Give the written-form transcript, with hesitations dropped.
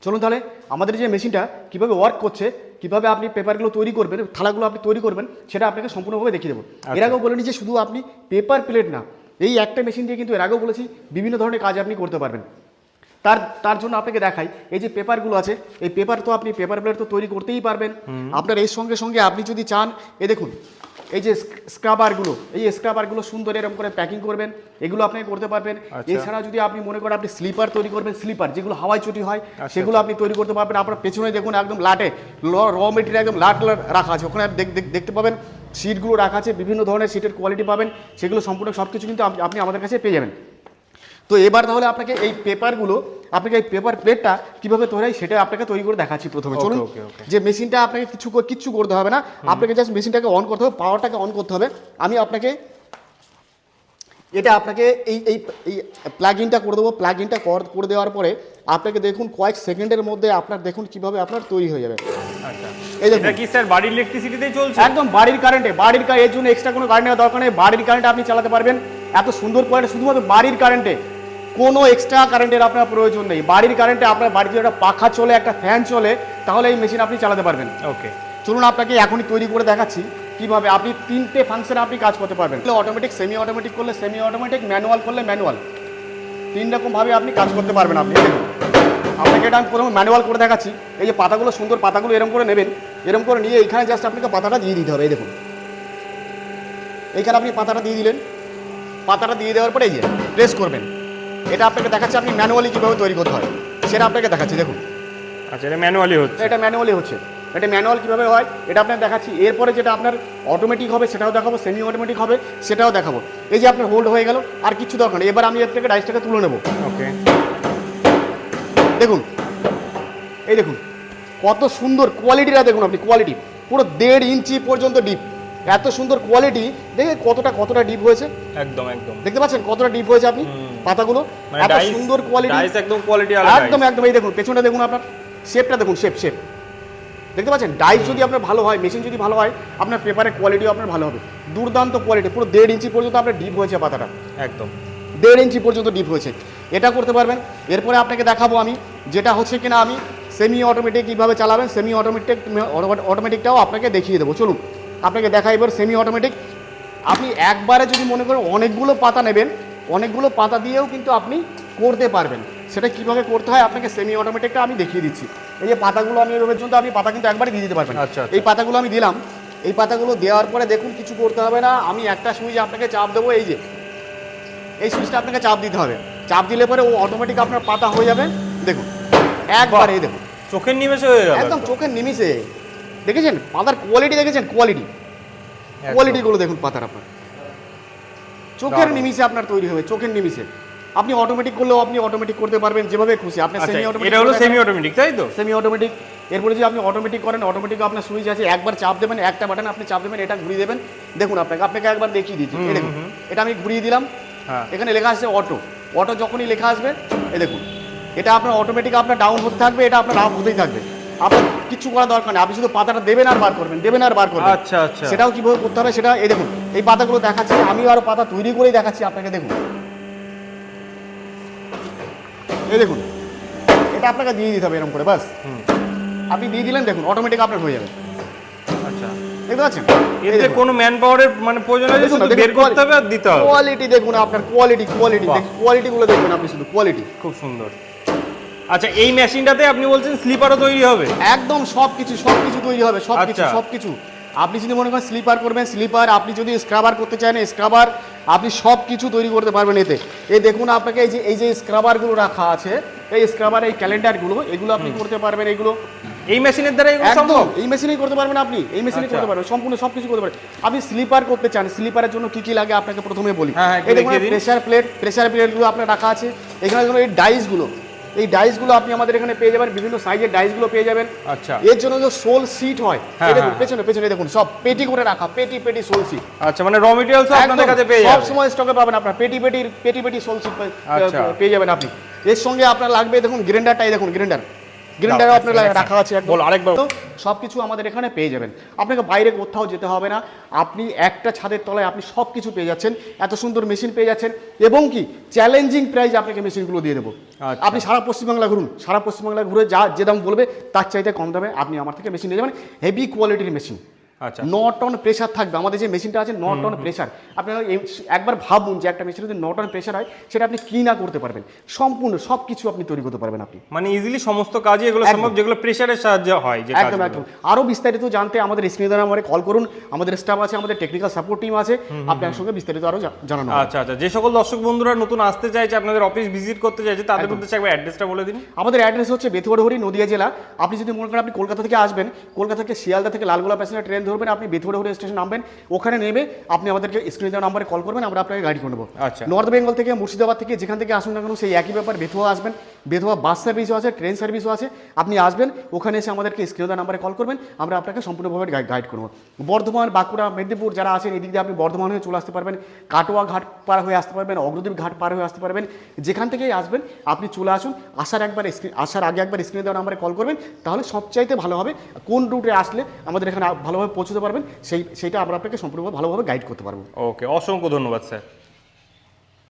চলুন তাহলে আমাদের যে মেশিনটা কীভাবে ওয়ার্ক করছে, কীভাবে আপনি পেপারগুলো তৈরি করবেন, থালাগুলো আপনি তৈরি করবেন, সেটা আপনাকে সম্পূর্ণভাবে দেখিয়ে দেবো। এর আগেও বলে নিচ্ছি, শুধু আপনি পেপার প্লেট না, এই একটা মেশিন দিয়ে কিন্তু এর আগেও বলেছি বিভিন্ন ধরনের কাজ আপনি করতে পারবেন। তার জন্য আপনাকে দেখাই, এই যে পেপারগুলো আছে, এই পেপার তো আপনি পেপার প্লেট তো তৈরি করতেই পারবেন। আপনার এর সঙ্গে সঙ্গে আপনি যদি চান, এই দেখুন এই যে স্ক্রাবারগুলো, এই স্ক্রাবারগুলো সুন্দর এরকম করে প্যাকিং করবেন, এগুলো আপনি করতে পারবেন। এছাড়া যদি আপনি মনে করেন আপনি স্লিপার তৈরি করবেন, স্লিপার যেগুলো হাওয়ায় চটি হয় সেগুলো আপনি তৈরি করতে পারবেন। আপনার পেছনে দেখুন একদম লাটে র মেটেরিয়াল একদম লাট রাখা আছে, ওখানে দেখতে পাবেন সিটগুলো রাখা আছে, বিভিন্ন ধরনের সিটের কোয়ালিটি পাবেন, সেগুলো সম্পূর্ণ সব কিছু কিন্তু আপনি আমাদের কাছে পেয়ে যাবেন। তো এবার তাহলে আপনাকে এই পেপারগুলো, আপনাকে এই পেপার প্লেটটা কীভাবে তৈরি হয় সেটা আপনাকে তৈরি করে দেখাচ্ছি প্রথমে। চলুন, যে মেশিনটা আপনাকে কিচ্ছু করতে হবে না, আপনাকে জাস্ট মেশিনটাকে অন করতে হবে, পাওয়ারটাকে অন করতে হবে। আমি আপনাকে এই প্লাগ ইনটা করে দেবো। প্লাগ ইনটা করে দেওয়ার পরে আপনাকে দেখুন কয়েক সেকেন্ডের মধ্যে আপনার দেখুন কীভাবে আপনার তৈরি হয়ে যাবে। এই দেখুন, এটা কি স্যার বাড়ির ইলেকট্রিসিটিতেই চলছে? একদম বাড়ির কারেন্টে, এর জন্য এক্সট্রা কোনো কারেন্ট নেওয়ার দরকার নেই, বাড়ির কারেন্টে আপনি চালাতে পারবেন। এত সুন্দর কোয়ালিটি শুধুমাত্র বাড়ির কারেন্টে, কোনো এক্সট্রা কারেন্টের আপনার প্রয়োজন নেই। বাড়ির কারেন্টে আপনার বাড়িতে একটা পাখা চলে, একটা ফ্যান চলে, তাহলে এই মেশিন আপনি চালাতে পারবেন। ওকে, চলুন আপনাকে এখনই তৈরি করে দেখাচ্ছি কিভাবে আপনি 3টে ফাংশনে আপনি কাজ করতে পারবেন। অটোমেটিক, সেমি অটোমেটিক করলে সেমি অটোমেটিক, ম্যানুয়াল করলে ম্যানুয়াল, 3 রকমভাবে আপনি কাজ করতে পারবেন। আপনাকে এটা আমি প্রথমে ম্যানুয়াল করে দেখাচ্ছি। এই যে পাতাগুলো, সুন্দর পাতাগুলো এরকম করে নেবেন, এরকম করে নিয়ে এইখানে জাস্ট আপনাকে পাতাটা দিয়ে দিতে হবে। এই দেখুন, এইখানে আপনি পাতাটা দিয়ে দিলেন, পাতাটা দিয়ে দেওয়ার পরে এই যে প্রেস করবেন। এটা আপনাকে দেখাচ্ছি আপনি ম্যানুয়ালি কীভাবে তৈরি করতে হয় সেটা আপনাকে দেখাচ্ছি। দেখুন, আচ্ছা, এটা ম্যানুয়ালি হচ্ছে, এটা ম্যানুয়ালি হচ্ছে। এটা ম্যানুয়াল কীভাবে হয় এটা আপনাকে দেখাচ্ছি। এরপরে যেটা আপনার অটোমেটিক হবে সেটাও দেখাবো, সেমি অটোমেটিক হবে সেটাও দেখাবো। এই যে আপনার হোল্ড হয়ে গেল, আর কিছু দরকার নেই। এবার আমি এর থেকে ডাইসটাকে তুলে নেব। ওকে, দেখুন, এই দেখুন কত সুন্দর কোয়ালিটিটা, দেখুন আপনি কোয়ালিটি পুরো 1.5 ইঞ্চি পর্যন্ত ডিপ। এত সুন্দর কোয়ালিটি, দেখে কতটা ডিপ হয়েছে। একদম দেখতে পাচ্ছেন কতটা ডিপ হয়েছে আপনি পাতাগুলো, এত সুন্দর কোয়ালিটি, একদম কোয়ালিটি আলাদা, একদম। এই দেখুন পেছনটা দেখুন, আপনার শেপটা দেখুন, শেপ দেখতে পাচ্ছেন। ডাইস যদি আপনার ভালো হয়, মেশিন যদি ভালো হয়, আপনার পেপারের কোয়ালিটিও আপনার ভালো হবে। দুর্দান্ত কোয়ালিটি, পুরো 1.5 ইঞ্চি পর্যন্ত আপনার ডিপ হয়েছে পাতাটা, একদম 1.5 ইঞ্চি পর্যন্ত ডিপ হয়েছে। এটা করতে পারবেন। এরপরে আপনাকে দেখাবো আমি যেটা হচ্ছে কিনা আমি সেমি অটোমেটিক কীভাবে চালাবেন, সেমি অটোমেটিকটাও আপনাকে দেখিয়ে দেবো। চলুন আপনাকে দেখাই এবার সেমি অটোমেটিক। আপনি একবারে যদি মনে করেন অনেকগুলো পাতা নেবেন, অনেকগুলো পাতা দিয়েও কিন্তু আপনি করতে পারবেন। সেটা কীভাবে করতে হয় আপনাকে সেমি অটোমেটিকটা আমি দেখিয়ে দিচ্ছি। এই যে পাতাগুলো আমি এর জন্য আপনি পাতা কিন্তু একবারে দিয়ে দিতে পারবেন। আচ্ছা, এই পাতাগুলো আমি দিলাম, এই পাতাগুলো দেওয়ার পরে দেখুন কিছু করতে হবে না, আমি একটা সুইচ আপনাকে চাপ দেবো। এই যে এই সুইচটা আপনাকে চাপ দিতে হবে, চাপ দিলে পরে ও অটোমেটিক আপনার পাতা হয়ে যাবে। দেখুন একবারে, এই দেখুন চোখের নিমেষে হয়ে গেল, একদম চোখের নিমিষে। দেখেছেন পাতার কোয়ালিটি, দেখেছেন কোয়ালিটিগুলো দেখুন পাতার, আপনার চোখের নিমিষে আপনার তৈরি হবে, চোখের নিমিষে। আপনি অটোমেটিক করলেও আপনি অটোমেটিক করতে পারবেন যেভাবে খুশি। আপনার সেমি অটোমেটিক, এটা হলো সেমি অটোমেটিক, তাই তো? Semi automatic. এরপরে যদি আপনি অটোমেটিক করেন, অটোমেটিক আপনার সুইচ আছে, একবার চাপ দেবেন, একটা বাটন আপনি চাপ দেবেন, এটা ঘুরিয়ে দেবেন। দেখুন আপনাকে একবার দেখিয়ে দিচ্ছি। এই দেখুন, এটা আমি ঘুরিয়ে দিলাম, এখানে লেখা আসছে অটো যখনই লেখা আসবে, এই দেখুন এটা আপনার অটোমেটিক আপনার ডাউন হতে থাকবে, এটা আপনার আপ হতেই থাকবে। আপনার কিছু করার দরকার নেই, আপনি শুধু পাতাটা দেবেন আর বার করবেন, আচ্ছা, সেটাও কিভাবে করতে হবে সেটা এই দেখুন। এই পাতাগুলো দেখাচ্ছি, আমিও আরো পাতা তৈরি করেই দেখাচ্ছি আপনাকে। দেখুন, এই দেখুন এটা আপনাকে দিয়ে দিতে হবে এরকম করে, বাস আপনি দিয়ে দিলেন, দেখুন অটোমেটিক আপনার হয়ে যাবে। আচ্ছা, দেখতে পাচ্ছেন এতে কোনো ম্যান পাওয়ারের মানে প্রয়োজন নেই, শুধু বের করতে হবে আর দিতে হবে। কোয়ালিটি দেখুন, আপনার কোয়ালিটিগুলো দেখুন আপনি, শুধু কোয়ালিটি খুব সুন্দর। আচ্ছা, এই মেশিনটাতে আপনি বলছেন স্লিপারও তৈরি হবে? একদম সবকিছু তৈরি হবে, সবকিছু। আপনি যদি মনে করেন স্লিপার করবেন, স্লিপার, আপনি যদি স্ক্রাবার করতে চান স্ক্রাবার, আপনি সব কিছু তৈরি করতে পারবেন এতে। এই দেখুন আপনাকে এই যে স্ক্রাবারগুলো রাখা আছে, এই স্ক্রাবার, এই ক্যালেন্ডারগুলো, এগুলো আপনি করতে পারবেন। এগুলো এই মেশিনের দ্বারা এগুলো সম্ভব? এই মেশিনেই করতে পারবেন আপনি, এই মেশিনেই করতে পারবেন, সম্পূর্ণ সবকিছু করতে পারবেন। আপনি স্লিপার করতে চান, স্লিপারের জন্য কি কি লাগে আপনাকে প্রথমে বলি। এই দেখুন প্রেসার প্লেটগুলো আপনার রাখা আছে এখানে। এই ডাইসগুলো আপনি আমাদের এখানে পেয়ে যাবেন, বিভিন্ন সাইজের ডাইসগুলো পেয়ে যাবেন। আচ্ছা, এর জন্য যে সোল সিট হয়, এই দেখুন পেছনে দেখুন সব পেটি করে রাখা, পেটি সোল সিট। আচ্ছা, মানে র মেটেরিয়ালস আপনাদের কাছে পেয়ে যাবেন, সব সময় স্টকে পাবেন আপনার পেটি সোল সিট পেয়ে যাবেন আপনি। এর সঙ্গে আপনার লাগবে দেখুন গ্রাইন্ডারটাই, দেখুন গ্রাইন্ডার, গ্রিনটারও আপনার রাখা আছে একদম। বল আরেকবার। তো সব কিছু আমাদের এখানে পেয়ে যাবেন, আপনাকে বাইরে কোথাও যেতে হবে না, আপনি একটা ছাদের তলায় আপনি সব কিছু পেয়ে যাচ্ছেন, এত সুন্দর মেশিন পেয়ে যাচ্ছেন, এবং কি চ্যালেঞ্জিং প্রাইস আপনাকে মেশিনগুলো দিয়ে দেবো। আচ্ছা। আপনি সারা পশ্চিমবাংলা ঘুরুন, সারা পশ্চিমবাংলা ঘুরে যে দাম বলবে তার চাইতে কম দামে আপনি আমার থেকে মেশিন নিয়ে যাবেন, হেভি কোয়ালিটির মেশিন। আচ্ছা 9 টন প্রেশার থাকবে, আমাদের যে মেশিনটা আছে 9 টন প্রেশার। আপনারা একবার ভাবুন যে একটা মেশিনে যদি 9 টন প্রেশার হয়, সেটা আপনি কি না করতে পারবেন, সম্পূর্ণ সব কিছু আপনি তৈরি করতে পারবেন আপনি। মানে ইজিলি সমস্ত কাজই এগুলো একদম। সম্ভব যেগুলো প্রেসারের সাহায্যে হয়, যে একদম একদম। আরও বিস্তারিত জানতে আমাদের স্ক্রিনে নাম্বারে কল করুন, আমাদের স্টাফ আছে, আমাদের টেকনিক্যাল সাপোর্ট টিম আছে, আপনার সঙ্গে বিস্তারিত আরও জানানো হবে। আচ্ছা আচ্ছা, যে সকল দর্শক বন্ধুরা নতুন আসতে চাইছে, আপনাদের অফিস ভিজিট করতে চাইছে, তাদের একদম। উদ্দেশ্যে একবার অ্যাড্রেসটা বলে দিন। আমাদের অ্যাড্রেস হচ্ছে বেথুয়াডহরি, নদিয়া জেলা। আপনি যদি মনে করেন আপনি কলকাতা থেকে আসবেন, কলকাতা থেকে শিয়ালদা থেকে লালগোলা প্যাসেঞ্জার ট্রেন ধরবেন, আপনি বেথুয়াডহরি স্টেশন নামবেন, ওখানে নেমে আপনি আমাদেরকে স্ক্রিনে দেওয়া নাম্বারে কল করবেন, আমরা আপনাকে গাইড করে নেবো। আচ্ছা। নর্থ বেঙ্গল থেকে, মুর্শিদাবাদ থেকে, যেখান থেকে আসুন না কেন সেই একই ব্যাপার, বেথুয়া আসবেন, বেথুয়া বাস সার্ভিসও আছে, ট্রেন সার্ভিসও আছে, আপনি আসবেন, ওখানে এসে আমাদেরকে স্ক্রিনে দেওয়া নাম্বারে কল করবেন, আমরা আপনাকে সম্পূর্ণভাবে গাইড করবো। বর্ধমান, বাঁকুড়া, মেদিনীপুর যারা আছেন, এদিক দিয়ে আপনি বর্ধমান হয়ে চলে আসতে পারবেন, কাটোয়া ঘাট পার হয়ে আসতে পারবেন, অগ্রদ্বীপ ঘাট পার হয়ে আসতে পারবেন, যেখান থেকেই আসবেন আপনি চলে আসুন। আসার আগে একবার স্ক্রিনে দেওয়া নাম্বারে কল করবেন, তাহলে সবচাইতে ভালো হবে কোন রুটে আসলে আমাদের এখানে ভালোভাবে পৌঁছতে পারবেন, সেইটা আমরা আপনাকে সম্পূর্ণভাবে ভালোভাবে গাইড করতে পারবো। ওকে, অসংখ্য ধন্যবাদ স্যার।